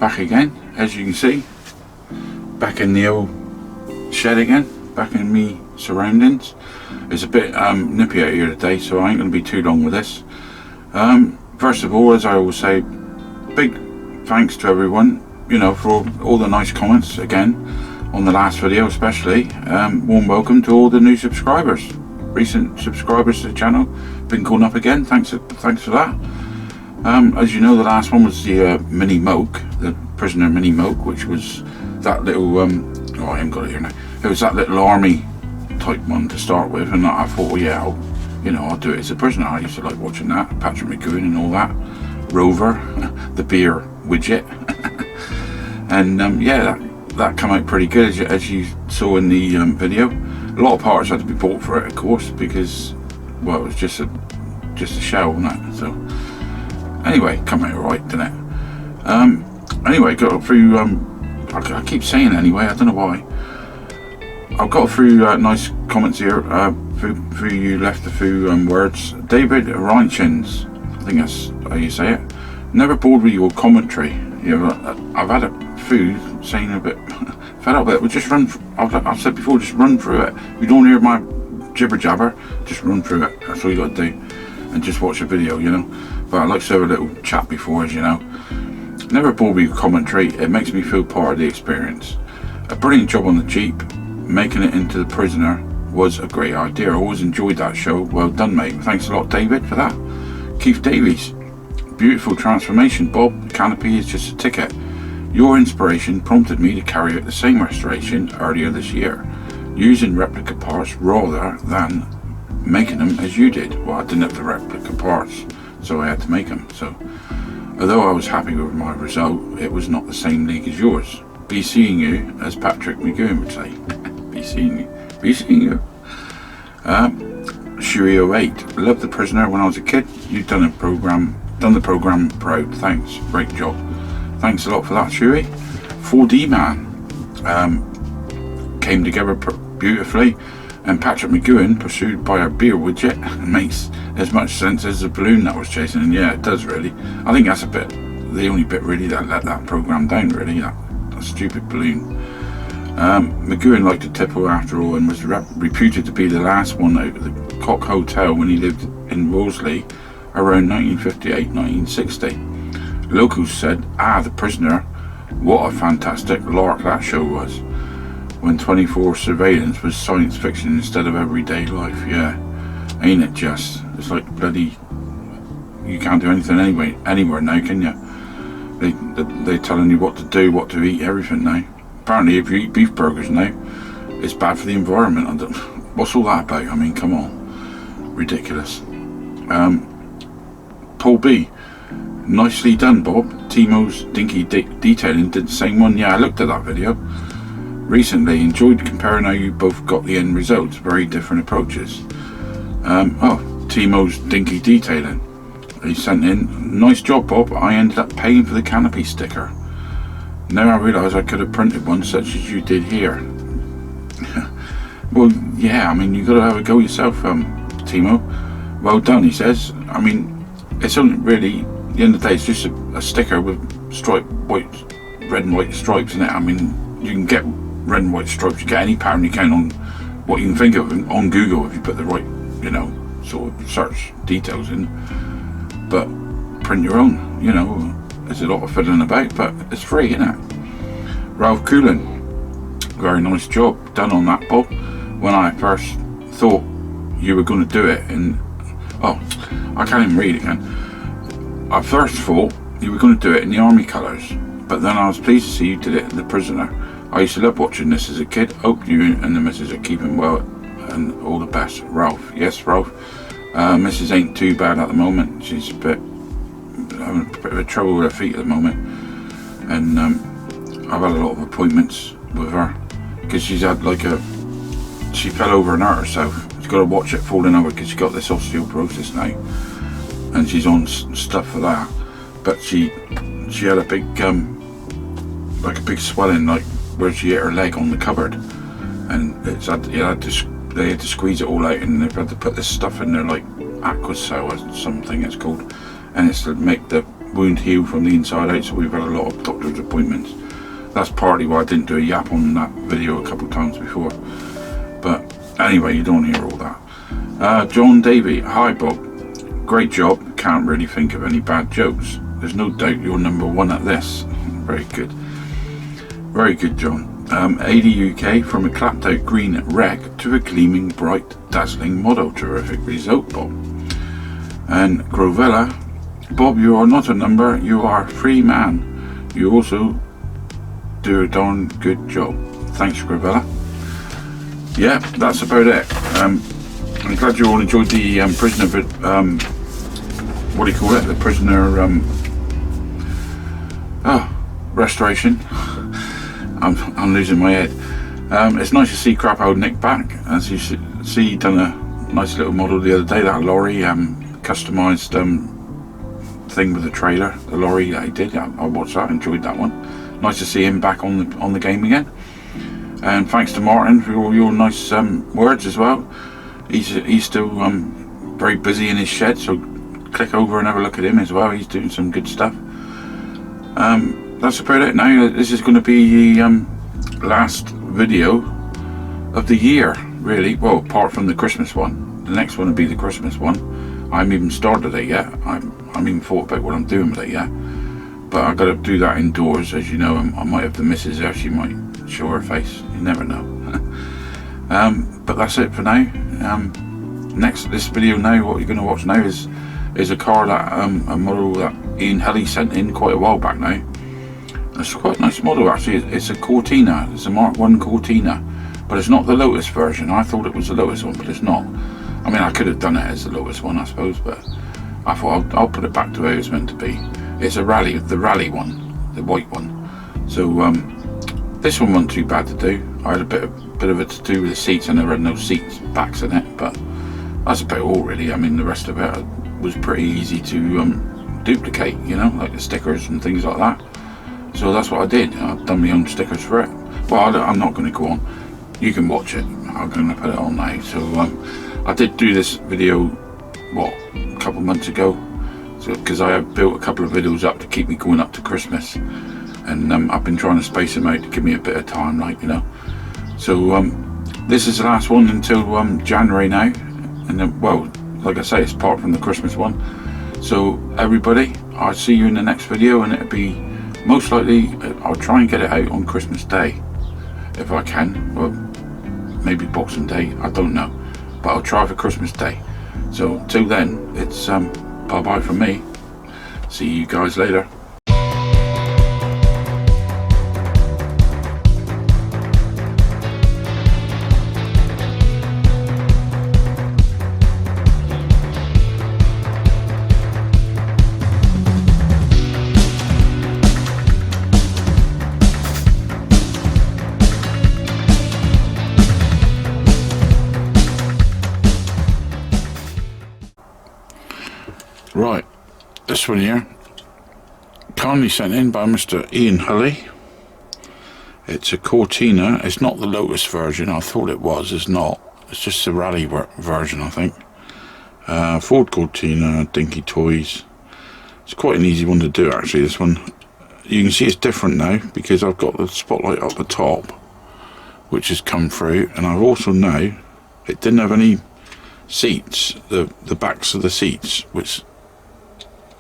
back again, as you can see, back in the old shed again, back in me surroundings. It's a bit nippy out here today, so I ain't going to be too long with this. First of all, as I always say, big thanks to everyone, you know, for all the nice comments again on the last video, especially. Warm welcome to all the new subscribers, recent subscribers to the channel. Been calling up again, thanks for that. As you know, the last one was the mini Moke, the prisoner mini Moke, which was that little oh, I haven't got it here now. It was that little army type one to start with, and I thought, well, yeah, I'll do it as a prisoner. I used to like watching that, Patrick McGowan and all that, Rover, the beer widget, and yeah, that came out pretty good, as you saw in the video. A lot of parts had to be bought for it, of course, because, well, it was just a shell, wasn't it? So anyway, come out alright, didn't it? Anyway, got through, I keep saying anyway, I don't know why. I've got through nice comments here, through you left a few words. David Reinchins, I think that's how you say it. Never bored with your commentary. You know, I've had a few saying a bit fed up with it. We'll just run, I've said before, just run through it. If you don't hear my jibber jabber, just run through it. That's all you got to do. And just watch a video, you know. But I like to have a little chat before, as you know. Never bored with your commentary. It makes me feel part of the experience. A brilliant job on the Jeep. Making it into the prisoner was a great idea. I always enjoyed that show. Well done, mate. Thanks a lot, David, for that. Keith Davies. Beautiful transformation, Bob. The canopy is just a ticket. Your inspiration prompted me to carry out the same restoration earlier this year, using replica parts rather than making them as you did. Well, I didn't have the replica parts, so I had to make them. So, although I was happy with my result, it was not the same league as yours. Be seeing you, as Patrick McGowan would say. Be seeing you. Shuey08. Loved the prisoner when I was a kid. You've done the program proud. Thanks. Great job. Thanks a lot for that, Shuey. 4D Man came together beautifully, and Patrick McGowan pursued by a beer widget makes as much sense as the balloon that was chasing. And yeah, it does really. I think that's the only bit really that let that program down, really. That stupid balloon. McGowan liked to tipple after all, and was reputed to be the last one out of the Cock Hotel when he lived in Wolseley around 1958-1960. Locals said, the prisoner, what a fantastic lark that show was, when 24 surveillance was science fiction instead of everyday life. Yeah, ain't it just? It's like bloody, you can't do anything anywhere now, can you? They're telling you what to do, what to eat, everything now. Apparently if you eat beef burgers now, it's bad for the environment. What's all that about? I mean, come on. Ridiculous. Paul B. Nicely done, Bob. Timo's Dinky detailing did the same one. Yeah, I looked at that video recently. Enjoyed comparing how you both got the end results. Very different approaches. Timo's Dinky detailing. He sent in, nice job, Bob. I ended up paying for the canopy sticker. Now I realise I could have printed one such as you did here. Well, yeah, I mean, you got to have a go yourself, Timo. Well done, he says. I mean, it's only really, at the end of the day, it's just a sticker with red and white stripes in it. I mean, you can get red and white stripes, you get any pattern you can on what you can think of on Google if you put the right, you know, sort of search details in. But print your own, you know. There's a lot of fiddling about, but it's free, isn't it? Ralph Coolin, very nice job done on that, Bob. When I first thought you were going to do it, and I can't even read again. I first thought you were going to do it in the army colours, but then I was pleased to see you did it in the prisoner. I used to love watching this as a kid. Hope you and the missus are keeping well, and all the best, Ralph. Yes, Ralph. Missus ain't too bad at the moment. She's having a bit of trouble with her feet at the moment, and I've had a lot of appointments with her because she's had she fell over and hurt herself. She's got to watch it falling over because she's got this osteoporosis now, and she's on stuff for that. But she had a big like a big swelling, like where she hit her leg on the cupboard, and they had to squeeze it all out, and they've had to put this stuff in there like Aquacel or something it's called, and it's to make the wound heal from the inside out, so we've had a lot of doctor's appointments. That's partly why I didn't do a yap on that video a couple of times before. But anyway, you don't hear all that. John Davey, hi Bob, great job, can't really think of any bad jokes. There's no doubt you're number one at this. Very good. Very good, John. AD UK, from a clapped out green wreck to a gleaming bright dazzling model. Terrific result, Bob. And Grovella, Bob, you are not a number, you are a free man. You also do a darn good job. Thanks, Grovella. Yeah, that's about it. I'm glad you all enjoyed the prisoner what do you call it? The prisoner restoration. I'm losing my head. It's nice to see crap old Nick back. As you see, he done a nice little model the other day, that lorry, customised thing with the trailer, the lorry that he did. I watched that, enjoyed that one. Nice to see him back on the game again. And thanks to Martin for all your nice words as well. He's still very busy in his shed, so click over and have a look at him as well. He's doing some good stuff. That's about it now. This is going to be the last video of the year, really. Well, apart from the Christmas one. The next one will be the Christmas one. I haven't even started it yet. I haven't even thought about what I'm doing with it yet. But I've got to do that indoors, as you know. I might have the missus there. She might show her face. You never know. But that's it for now. This video now, what you're going to watch now is a car that a model that Ian Helly sent in quite a while back now. It's quite a nice model actually. It's a Cortina. It's a Mk1 Cortina, but it's not the Lotus version. I thought it was the Lotus one, but it's not. I mean, I could have done it as the Lotus one, I suppose, but I thought I'll put it back to where it's meant to be. It's the rally one, the white one. So this one wasn't too bad to do. I had a bit of it to do with the seats, and there were no seats backs in it, but that's about all really. I mean, the rest of it was pretty easy to duplicate, you know, like the stickers and things like that. So that's what I did. I've done my own stickers for it. Well, I'm not going to go on. You can watch it. I'm going to put it on now. So I did do this video, what, a couple of months ago. So because I have built a couple of videos up to keep me going up to Christmas, and I've been trying to space them out to give me a bit of time, like, you know. So this is the last one until January now, and then, well, like I say, it's apart from the Christmas one. So everybody, I'll see you in the next video, and it'll be most likely, I'll try and get it out on Christmas Day if I can, or maybe Boxing Day, I don't know, but I'll try for Christmas Day. So till then, it's bye bye from me. See you guys later. Right, this one here, kindly sent in by Mr. Ian Hully. It's a Cortina. It's not the Lotus version. I thought it was. It's not. It's just the rally version, I think. Ford Cortina, Dinky Toys. It's quite an easy one to do, actually, this one. You can see it's different now because I've got the spotlight up the top, which has come through, and I've also now, it didn't have any seats, the backs of the seats, which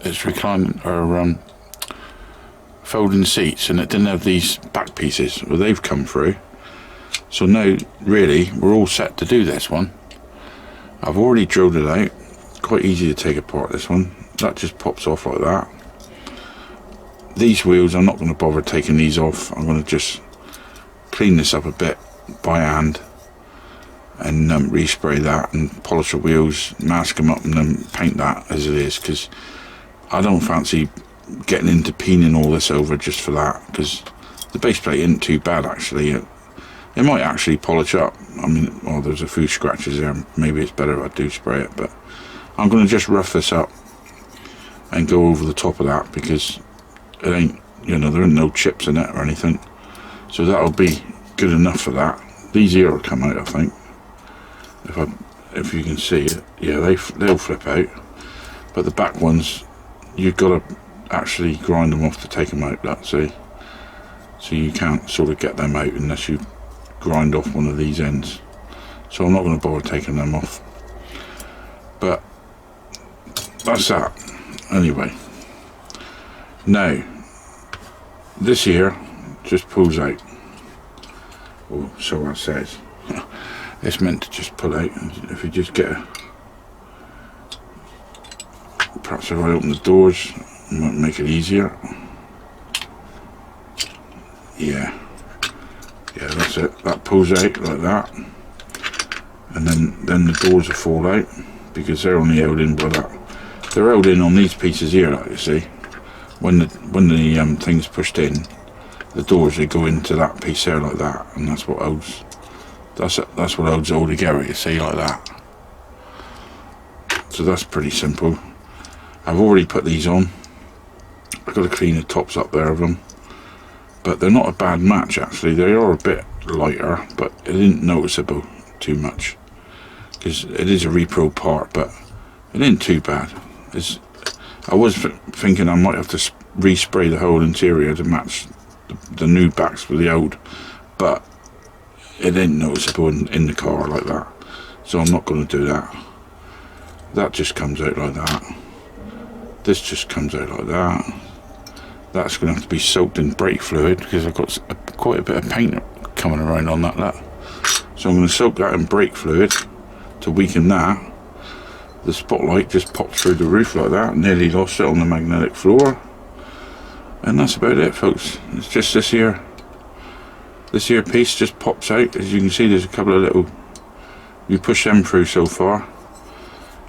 it's reclining or folding seats, and it didn't have these back pieces. Well, they've come through, so now really we're all set to do this one. I've already drilled it out. Quite easy to take apart this one. That just pops off like that. These wheels, I'm not going to bother taking these off. I'm going to just clean this up a bit by hand and respray that and polish the wheels, mask them up, and then paint that as it is, because I don't fancy getting into painting all this over just for that, because the base plate isn't too bad actually. It might actually polish up. I mean, well, there's a few scratches there. Maybe it's better if I do spray it, but I'm going to just rough this up and go over the top of that, because it ain't, you know, there ain't no chips in it or anything, so that'll be good enough for that. These here will come out, I think, if you can see it. Yeah, they'll flip out, but the back ones, you've got to actually grind them off to take them out, that, see? So you can't sort of get them out unless you grind off one of these ends. So I'm not going to bother taking them off. But that's that. Anyway. Now, this here just pulls out. Or so it says. It's meant to just pull out. If you just get a... Perhaps if I open the doors, it might make it easier. Yeah, that's it. That pulls out like that, and then the doors will fall out because they're only held in by that. They're held in on these pieces here, like you see. When the thing's pushed in, the doors, they go into that piece there like that, and that's what holds. That's what holds it all together. You see, like that. So that's pretty simple. I've already put these on. I've got to clean the tops up there of them. But they're not a bad match, actually. They are a bit lighter, but it isn't noticeable too much. Because it is a repro part, but it isn't too bad. I was thinking I might have to respray the whole interior to match the new backs with the old. But it ain't noticeable in the car like that. So I'm not going to do that. That just comes out like that. This just comes out like that. That's going to have to be soaked in brake fluid because I've got quite a bit of paint coming around on that. So I'm going to soak that in brake fluid to weaken that. The spotlight just popped through the roof like that. Nearly lost it on the magnetic floor. And that's about it, folks. It's just this here piece just pops out. As you can see, there's a couple of little... You push them through so far.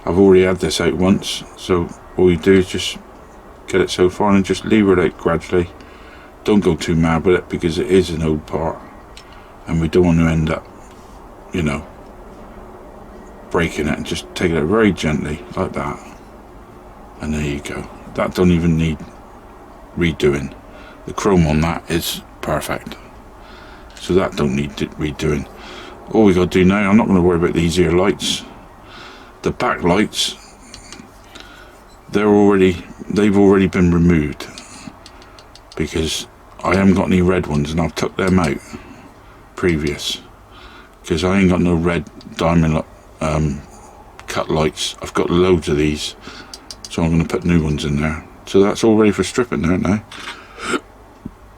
I've already had this out once, so all you do is just get it so far and then just lever it out gradually. Don't go too mad with it because it is an old part and we don't want to end up, you know, breaking it. And just take it out very gently like that, and there you go. That don't even need redoing. The chrome on that is perfect, so that don't need redoing. All we got to do now, I'm not going to worry about these here lights. The back lights, they've already been removed because I haven't got any red ones and I've took them out previous because I ain't got no red diamond cut lights. I've got loads of these, so I'm going to put new ones in there. So that's all ready for stripping there now.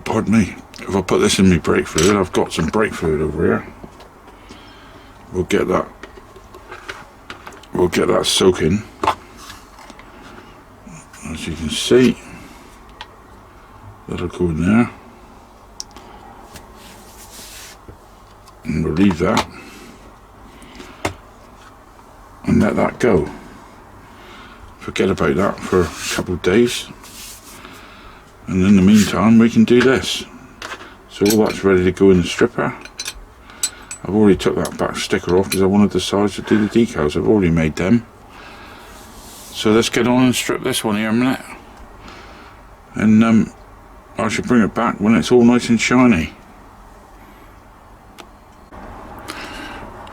Pardon me. If I put this in my brake fluid, I've got some brake fluid over here. We'll get that soaking. As you can see, that'll go in there, and we'll leave that and let that go. Forget about that for a couple of days, and in the meantime we can do this. So all that's ready to go in the stripper. I've already took that back sticker off because I wanted the sides to do the decals. I've already made them. So let's get on and strip this one here a minute. And I should bring it back when it's all nice and shiny.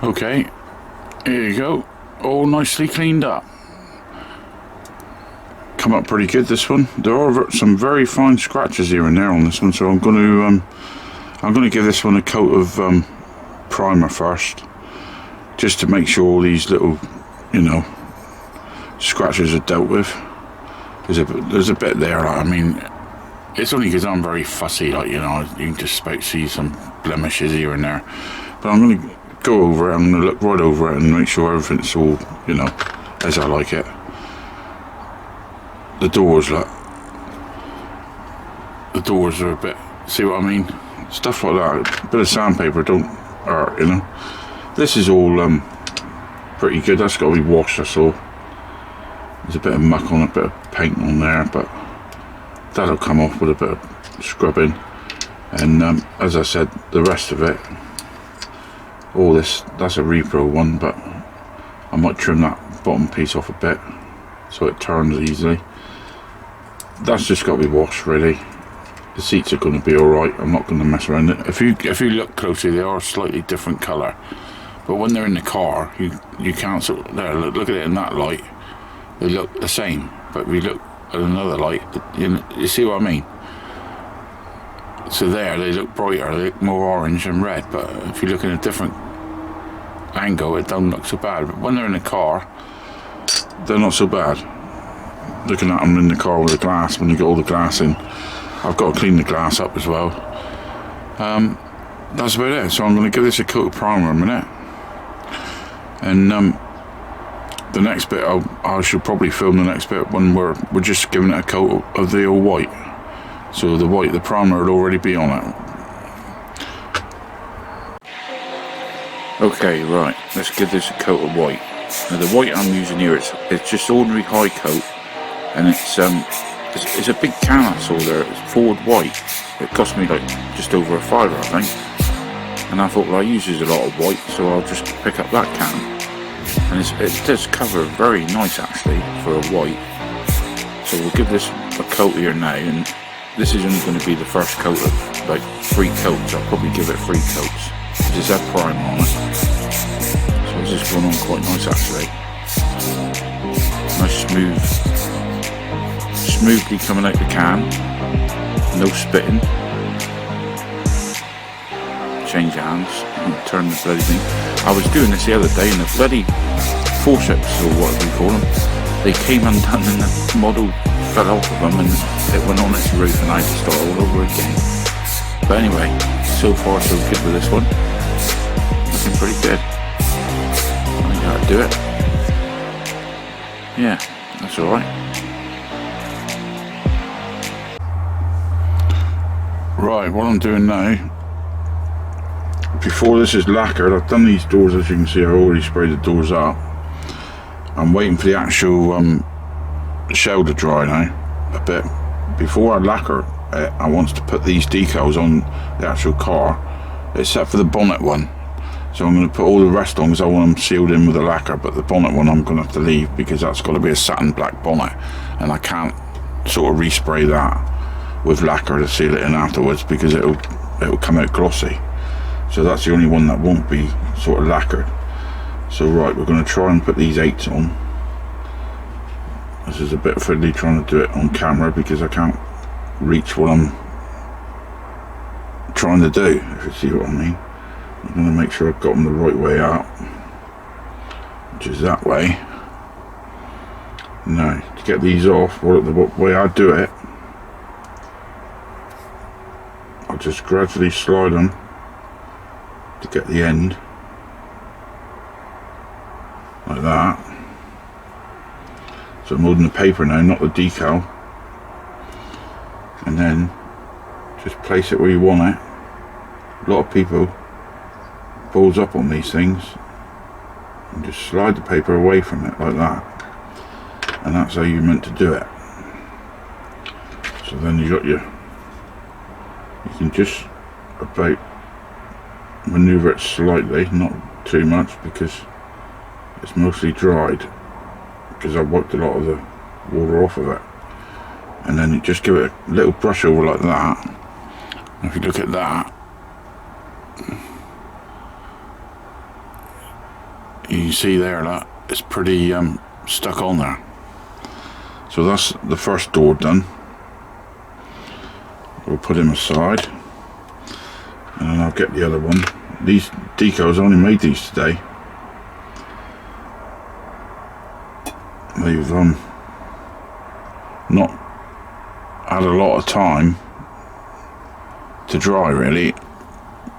Okay, here you go. All nicely cleaned up. Come up pretty good, this one. There are some very fine scratches here and there on this one, so I'm going to give this one a coat of primer first, just to make sure all these little, you know, scratches are dealt with. There's a bit there, like, I mean, it's only because I'm very fussy, like, you know, you can just about see some blemishes here and there, but I'm going to go over it, I'm going to look right over it and make sure everything's all, you know, as I like it. The doors, look, the doors are a bit, see what I mean, stuff like that. A bit of sandpaper don't hurt, you know. This is all pretty good. That's got to be washed, I saw. There's a bit of muck on it, a bit of paint on there, but that'll come off with a bit of scrubbing. And as I said, the rest of it, all this, that's a repro one, but I might trim that bottom piece off a bit so it turns easily. That's just got to be washed, really. The seats are going to be alright. I'm not going to mess around it. If you look closely, they are a slightly different colour, but when they're in the car, you can't sort of, there, look at it in that light, they look the same, but if you look and another light. You see what I mean? So there, they look brighter, they look more orange and red, but if you look in a different angle, it don't look so bad. But when they're in the car, they're not so bad. Looking at them in the car with the glass, when you get all the glass in, I've got to clean the glass up as well. That's about it. So I'm going to give this a coat of primer a minute, and the next bit I should probably film the next bit when we're just giving it a coat of the old white. So the primer will already be on it. Okay, right, let's give this a coat of white. Now the white I'm using here, it's just ordinary high coat, and it's a big can I saw there. It's Ford white. It cost me like just over £5, I think. And I thought, well, I use a lot of white, so I'll just pick up that can. And it does cover very nice actually for a white. So we'll give this a coat here now, and this is only going to be the first coat of like 3 coats. I'll probably give it 3 coats. It just had primer on it. So it's just going on quite nice actually. Nice smoothly coming out the can. No spitting. Change hands and turn the bloody thing. I was doing this the other day, and the bloody forceps, or whatever you call them, they came undone and the model fell off of them and it went on its roof, and I had to start all over again. But anyway, so far so good with this one. Looking pretty good. I think that'll do it. Yeah, that's alright. Right, what I'm doing now, before this is lacquered, I've done these doors, as you can see. I already sprayed the doors up. I'm waiting for the actual shell to dry now a bit. Before I lacquer it, I want to put these decals on the actual car, except for the bonnet one. So I'm going to put all the rest on because I want them sealed in with the lacquer, but the bonnet one I'm going to have to leave because that's got to be a satin black bonnet, and I can't sort of respray that with lacquer to seal it in afterwards because it'll come out glossy. So that's the only one that won't be sort of lacquered. So right, we're going to try and put these 8s on. This is a bit fiddly trying to do it on camera because I can't reach what I'm trying to do, if you see what I mean. I'm going to make sure I've got them the right way out, which is that way. Now, to get these off, the way I do it, I'll just gradually slide them to get the end, like that. So I'm holding the paper now, not the decal, and then just place it where you want it. A lot of people balls up on these things and just slide the paper away from it like that, and that's how you're meant to do it. So then you can just about maneuver it slightly, not too much because it's mostly dried, because I wiped a lot of the water off of it. And then you just give it a little brush over like that. And if you look at that, you can see there that it's pretty stuck on there. So that's the first door done. We'll put him aside, and then I'll get the other one. These decals, I only made these today. They've not had a lot of time to dry really,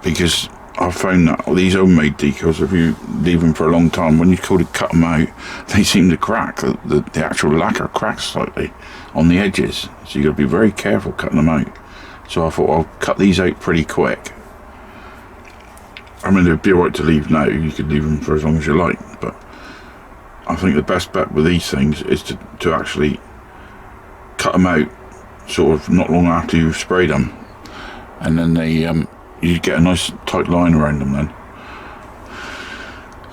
because I've found that these homemade decals, if you leave them for a long time, when you cut them out, they seem to crack. The actual lacquer cracks slightly on the edges, so you've got to be very careful cutting them out. So I thought I'll cut these out pretty quick. I mean, they'd be alright to leave now, you could leave them for as long as you like, but I think the best bet with these things is to actually cut them out sort of not long after you've sprayed them, and then you get a nice tight line around them then.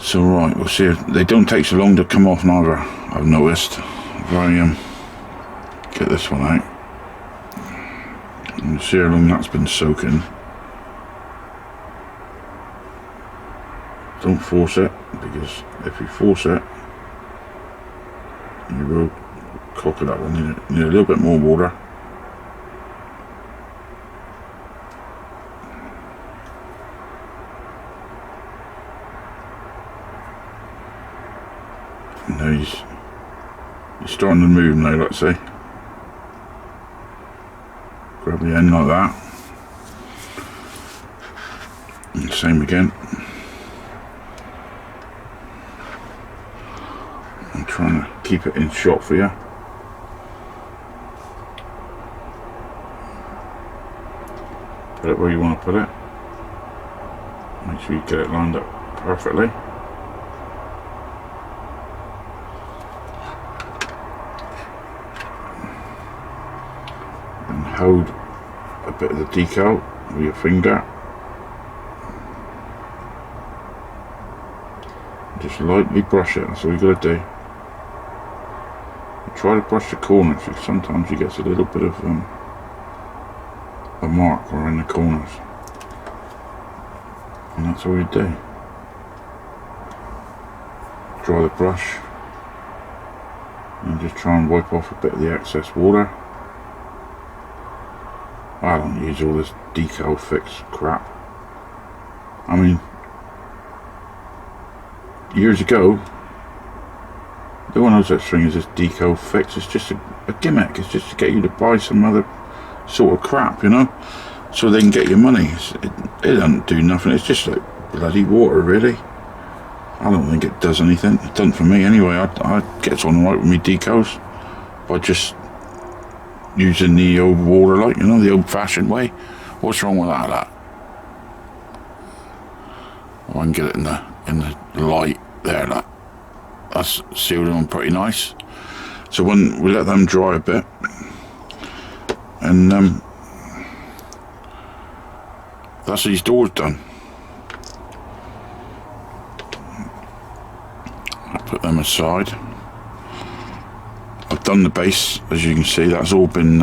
So right, we'll see if they don't take so long to come off neither, I've noticed. If I get this one out and see how long that's been soaking. Don't force it, because if you force it, you will cock it up. I need a little bit more water. Now he's starting to move now, let's see. Grab the end like that. And same again. I'm trying to keep it in shot for you. Put it where you want to put it. Make sure you get it lined up perfectly. And hold a bit of the decal with your finger. Just lightly brush it, that's all you got to do. Try to brush the corners, because sometimes you get a little bit of a mark around the corners. And that's all you do. Dry the brush. And just try and wipe off a bit of the excess water. I don't use all this decal fix crap. I mean, years ago, there wasn't no such thing as this decal fix. It's just a gimmick. It's just to get you to buy some other sort of crap, you know, so they can get your money. It doesn't do nothing. It's just like bloody water, really. I don't think it does anything. It doesn't for me anyway. I get on right with me decals by just using the old water, like, you know, the old-fashioned way. What's wrong with that? I can get it in the light there. That's sealed on pretty nice. So when we let them dry a bit, and that's these doors done. I'll put them aside. I've done the base, as you can see. That's all been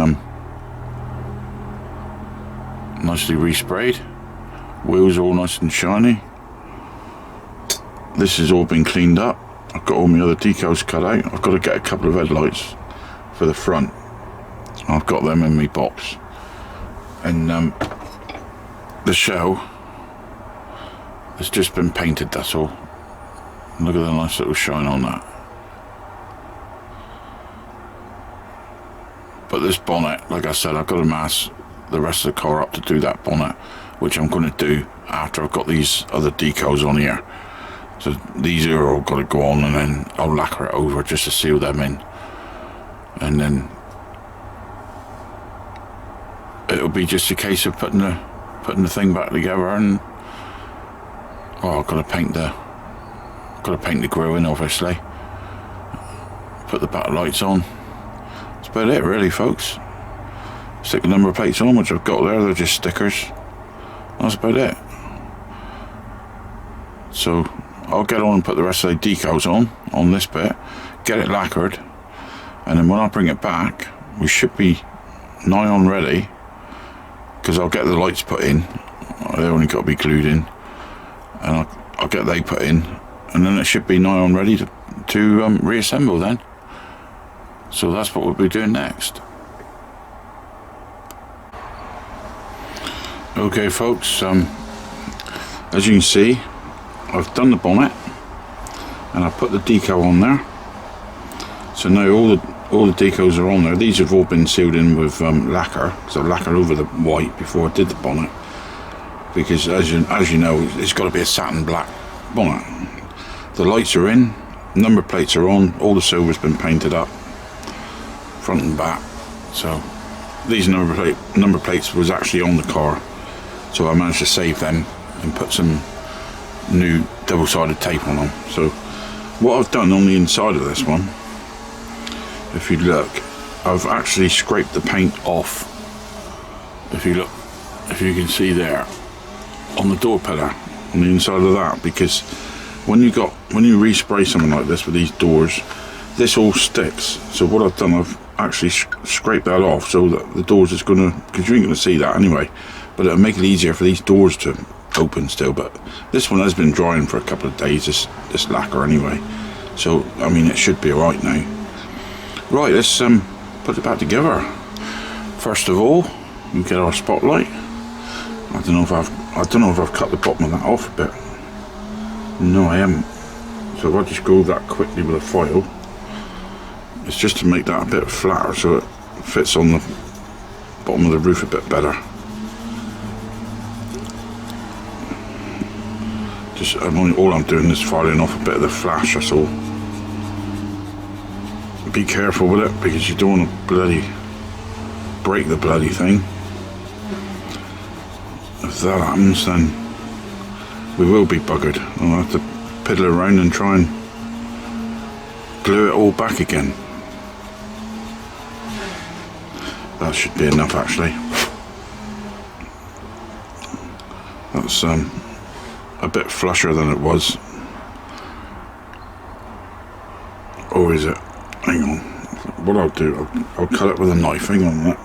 nicely resprayed. Wheels all nice and shiny. This has all been cleaned up. I've got all my other decals cut out. I've got to get a couple of headlights for the front. I've got them in my box. And the shell has just been painted, that's all. Look at the nice little shine on that. But this bonnet, like I said, I've got to mask the rest of the car up to do that bonnet, which I'm going to do after I've got these other decals on here. So these are all got to go on, and then I'll lacquer it over just to seal them in. And then it'll be just a case of putting the thing back together, and well, I've got to paint the grille in, obviously. Put the back lights on. That's about it, really, folks. Stick the number plates on, which I've got there. They're just stickers. That's about it. So I'll get on and put the rest of the decals on this bit, get it lacquered, and then when I bring it back, we should be nigh on ready, because I'll get the lights put in. They only got to be glued in, and I'll get they put in, and then it should be nigh on ready to reassemble then. So that's what we'll be doing next. Okay, folks, as you can see, I've done the bonnet and I've put the decal on there. So now all the decals are on there. These have all been sealed in with lacquer, because I lacquered over the white before I did the bonnet, because as you know, it's got to be a satin black bonnet. The lights are in, number plates are on, all the silver's been painted up front and back. So these number plates was actually on the car, so I managed to save them and put some new double-sided tape on them. So what I've done on the inside of this one, if you look, I've actually scraped the paint off. If you can see there on the door pillar on the inside of that, because when you respray something like this with these doors, this all sticks. So what I've done, I've actually scraped that off, so that the doors is gonna, because you ain't gonna see that anyway, but it'll make it easier for these doors to open still. But this one has been drying for a couple of days, this lacquer anyway, so I mean it should be alright now. Right, let's put it back together. First of all, we get our spotlight. I don't know if I've cut the bottom of that off a bit. No, I haven't. So if I just go that quickly with a file, it's just to make that a bit flatter so it fits on the bottom of the roof a bit better. Just all I'm doing is filing off a bit of the flash, that's all. Be careful with it because you don't want to bloody break the bloody thing. If that happens, then we will be buggered. I'll have to piddle around and try and glue it all back again. That should be enough actually. That's a bit flusher than it was. Or is it? Hang on. What I'll do, I'll cut it with a knife. Hang on a minute.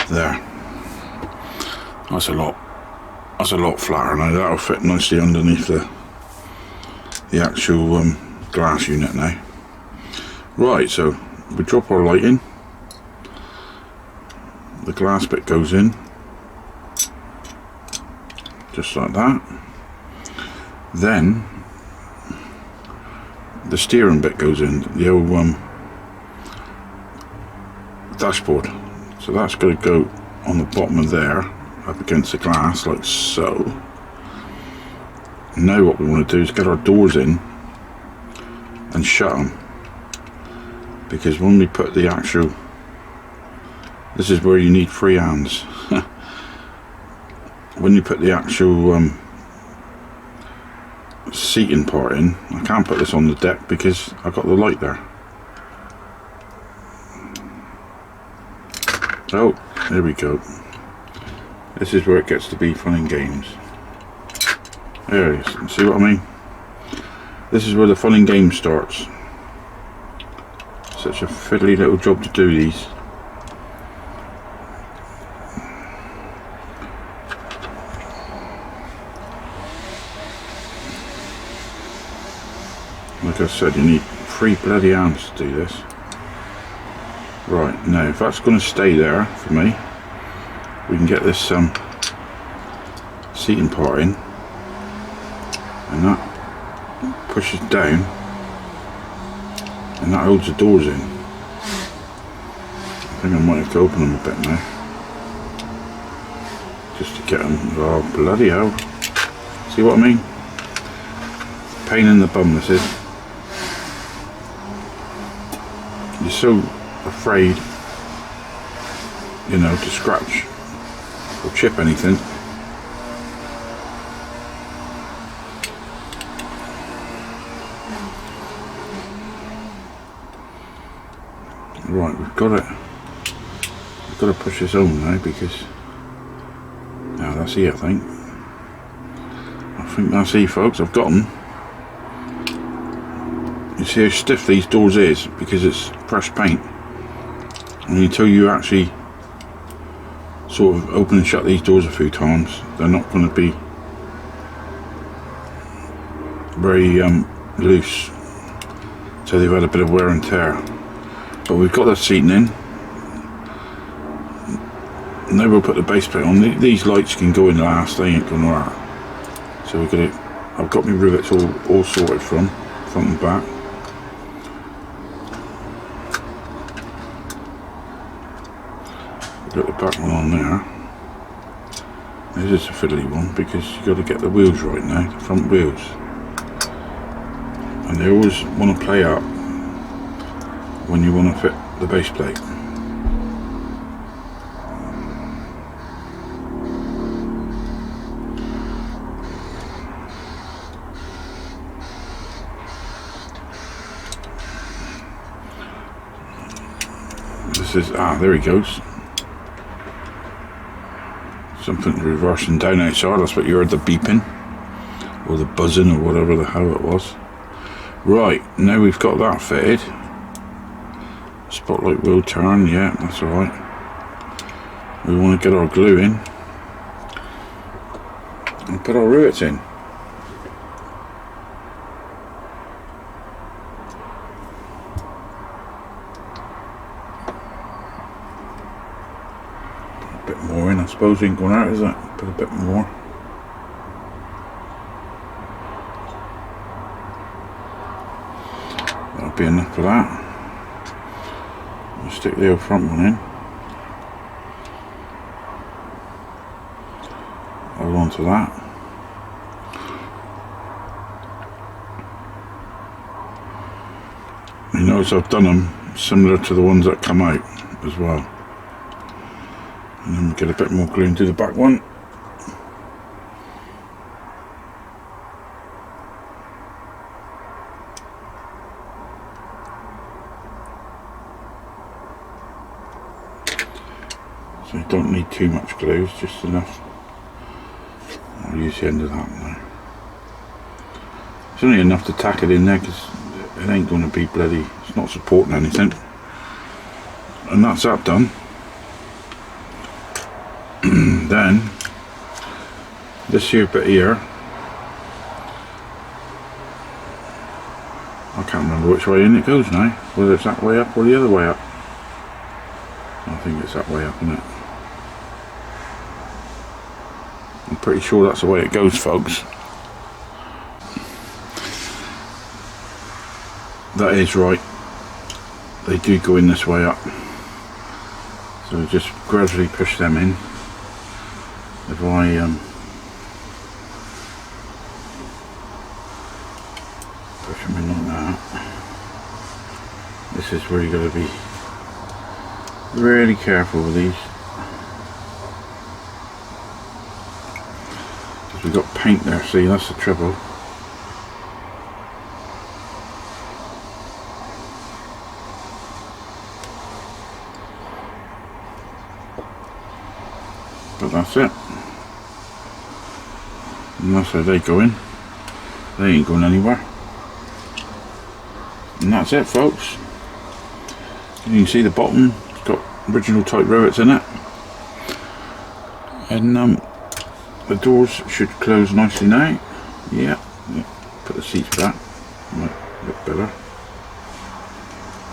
There. That's a lot flatter now. That'll fit nicely underneath the actual glass unit now. Right, so we drop our light in. The glass bit goes in. Just like that. Then the steering bit goes in, the old dashboard. So that's going to go on the bottom of there, up against the glass, like so. Now what we want to do is get our doors in and shut them. Because when we put the actual, this is where you need free hands. When you put the actual seating part in, I can't put this on the deck because I've got the light there. Oh, there we go. This is where it gets to be fun and games. There it is. See what I mean? This is where the fun and games starts. Such a fiddly little job to do these. Like I said, you need 3 bloody hands to do this. Right, now if that's going to stay there for me, we can get this seating part in, and that pushes down, and that holds the doors in. I think I might have to open them a bit now, just to get them. Oh bloody hell! See what I mean? Pain in the bum this is. You're so afraid, you know, to scratch or chip anything. Right, we've got it. We've got to push this home now because now that's E, I think. I think that's E, folks. I've got them. You see how stiff these doors is because it's pressed paint, and until you actually sort of open and shut these doors a few times, they're not going to be very loose, so they've had a bit of wear and tear. But we've got the seating in. Now we'll put the base plate on. These lights can go in last, they ain't going to work. So we're going to, I've got my rivets all sorted from front and back. Got the back one on there. This is a fiddly one because you've got to get the wheels right now, the front wheels. And they always want to play up when you want to fit the base plate. This is, there he goes. Something reversing down outside, that's what you heard, the beeping or the buzzing or whatever the hell it was. Right, now we've got that fitted. Spotlight will turn, yeah, that's alright. We want to get our glue in and put our rivets in. bit more in, I suppose. Ain't going out, is it? Put a bit more. That'll be enough for that. I'll stick the old front one in. Hold on to that. You notice I've done them similar to the ones that come out as well. And then we get a bit more glue into the back one. So you don't need too much glue, it's just enough. I'll use the end of that now. It's only enough to tack it in there because it ain't going to be bloody, it's not supporting anything. And that's that done. Then this here bit here, I can't remember which way in it goes now, whether it's that way up or the other way up. I think it's that way up, isn't it? I'm pretty sure that's the way it goes, folks. That is right. They do go in this way up. So just gradually push them in. If I push them in like that, this is where you got to be really careful with these. Because we've got paint there, see, that's the trouble. But that's it. And that's how they go in. They ain't going anywhere. And that's it, folks. You can see the bottom, it's got original type rivets in it. And the doors should close nicely now. Yeah. Put the seats back. Might look better.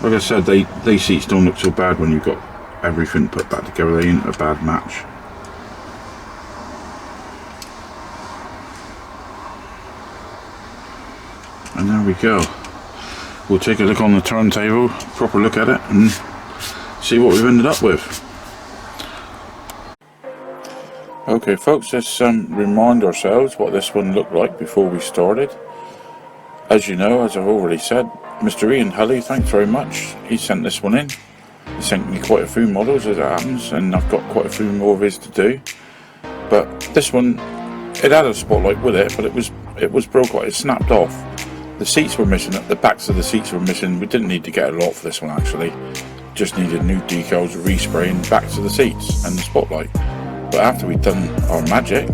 Like I said, these seats don't look so bad when you've got everything put back together. They ain't a bad match. And there we go. We'll take a look on the turntable, proper look at it, and see what we've ended up with. Okay folks, let's remind ourselves what this one looked like before we started. As you know, as I've already said, Mr. Ian Hulley, thanks very much. He sent this one in. He sent me quite a few models as it happens, and I've got quite a few more of his to do. But this one, it had a spotlight with it, but it was broke, it snapped off. The seats were missing, the backs of the seats were missing. We didn't need to get a lot for this one actually. Just needed new decals, respray, and backs of the seats and the spotlight. But after we'd done our magic,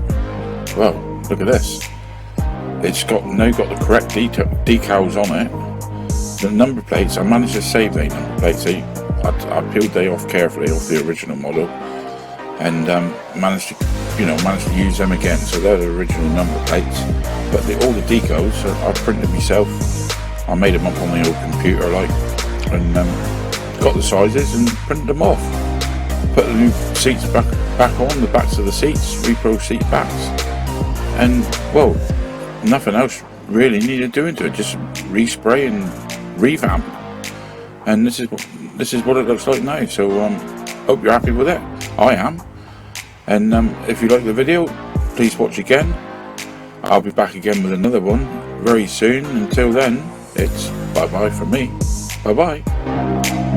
well, look at this. It's now got the correct decals on it. The number plates, I managed to save the number plates. I peeled they off carefully off the original model, and managed to use them again. So they're the original number plates. But all the decals I printed myself. I made them up on the old computer, and got the sizes and printed them off. Put the new seats back on, the backs of the seats, repro seat backs, and well, nothing else really needed doing to it. Just respray and revamp, and this is what it looks like now. So hope you're happy with it. I am. And if you like the video, please watch again. I'll be back again with another one very soon. Until then, it's bye bye from me. Bye bye.